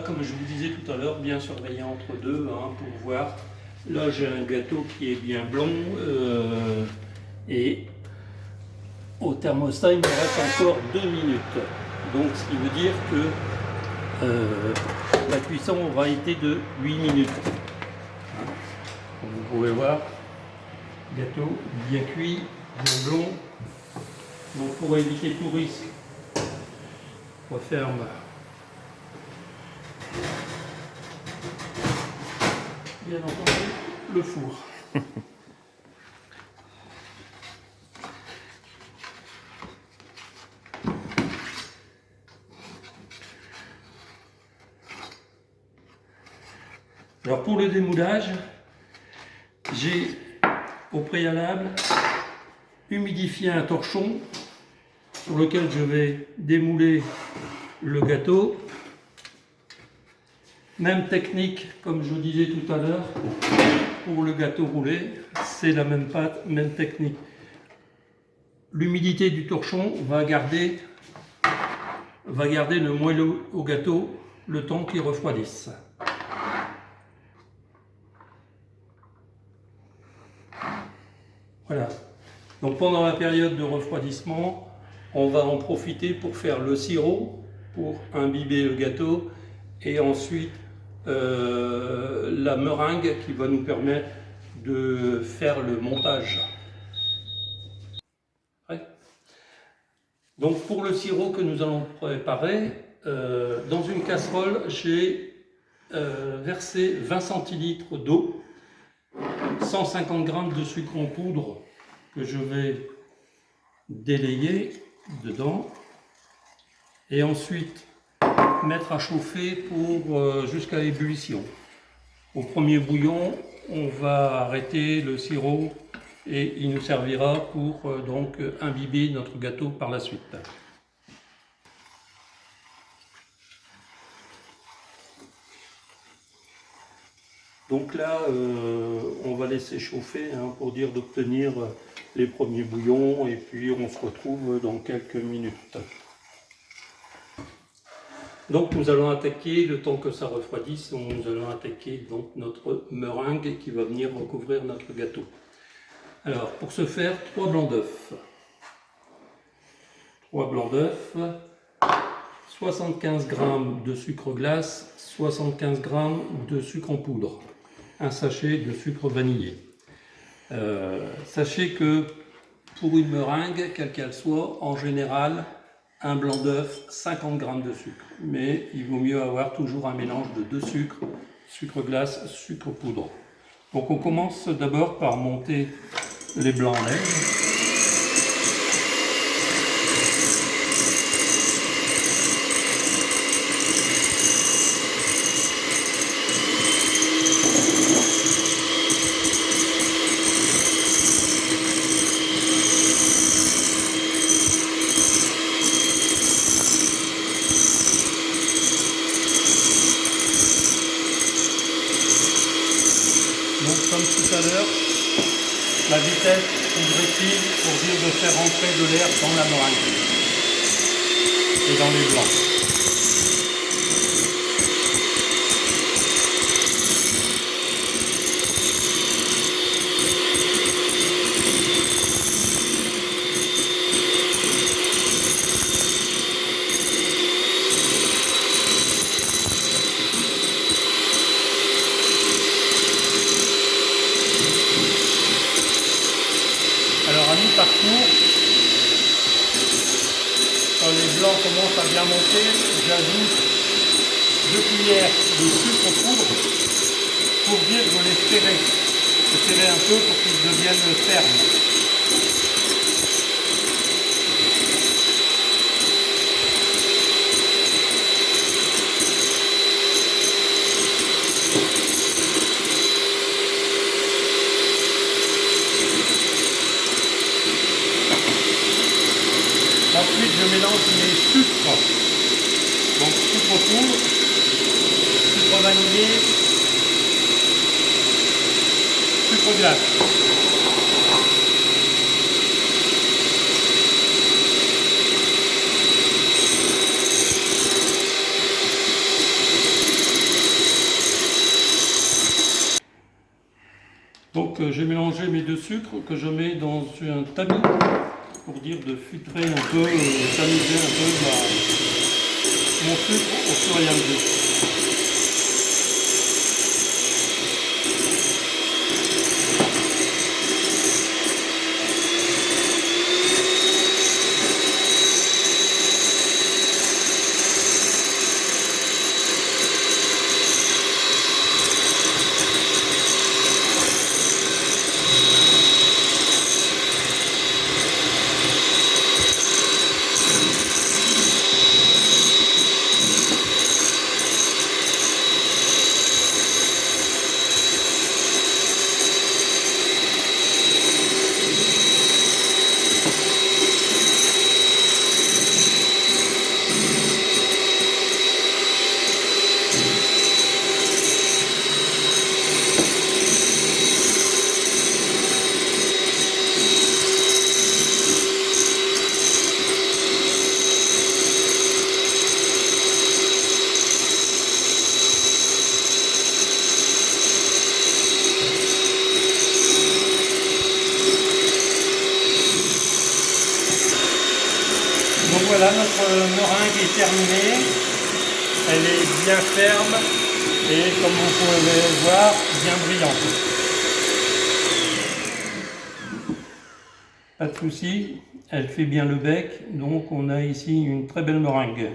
Comme je vous disais tout à l'heure, bien surveiller entre deux pour voir. Là, j'ai un gâteau qui est bien blond et au thermostat, il me reste encore 2 minutes. Donc, ce qui veut dire que la cuisson aura été de 8 minutes. Comme vous pouvez voir, gâteau bien cuit, bien blond. Donc, pour éviter tout risque, on referme bien entendu le four. Alors pour le démoulage, j'ai au préalable humidifié un torchon sur lequel je vais démouler le gâteau. Même technique, comme je disais tout à l'heure, pour le gâteau roulé, c'est la même pâte, même technique. L'humidité du torchon va garder le moelleux au gâteau le temps qu'il refroidisse. Voilà. Donc pendant la période de refroidissement, on va en profiter pour faire le sirop, pour imbiber le gâteau, et ensuite la meringue qui va nous permettre de faire le montage. Ouais. Donc pour le sirop que nous allons préparer, dans une casserole, j'ai versé 20 centilitres d'eau, 150 g de sucre en poudre que je vais délayer dedans, et ensuite mettre à chauffer pour jusqu'à l'ébullition. Au premier bouillon, on va arrêter le sirop et il nous servira pour donc imbiber notre gâteau par la suite. Donc là, on va laisser chauffer pour dire d'obtenir les premiers bouillons, et puis on se retrouve dans quelques minutes. Donc nous allons attaquer, le temps que ça refroidisse, nous allons attaquer donc notre meringue qui va venir recouvrir notre gâteau. Alors pour ce faire, 3 blancs d'œufs. 3 blancs d'œufs, 75 g de sucre glace, 75 g de sucre en poudre, un sachet de sucre vanillé. Sachez que pour une meringue, quelle qu'elle soit, en général, un blanc d'œuf, 50 g de sucre. Mais il vaut mieux avoir toujours un mélange de 2 sucres, sucre glace, sucre poudre. Donc on commence d'abord par monter les blancs en neige. Donc comme tout à l'heure, la vitesse progressive pour dire de faire rentrer de l'air dans la meringue et dans les blancs. Alors à mi-parcours, quand les blancs commencent à bien monter, j'ajoute 2 cuillères de sucre poudre pour dire que je les serrer un peu pour qu'ils deviennent fermes. Ensuite, je mélange mes sucres. Donc, sucre poudre, sucre vanillé, sucre glace. Donc j'ai mélangé mes deux sucres que je mets dans un tamis pour dire de filtrer un peu, tamiser un peu mon sucre au fur et à mesure. Donc voilà, notre meringue est terminée, elle est bien ferme et comme vous pouvez le voir, bien brillante. Pas de souci, elle fait bien le bec, donc on a ici une très belle meringue.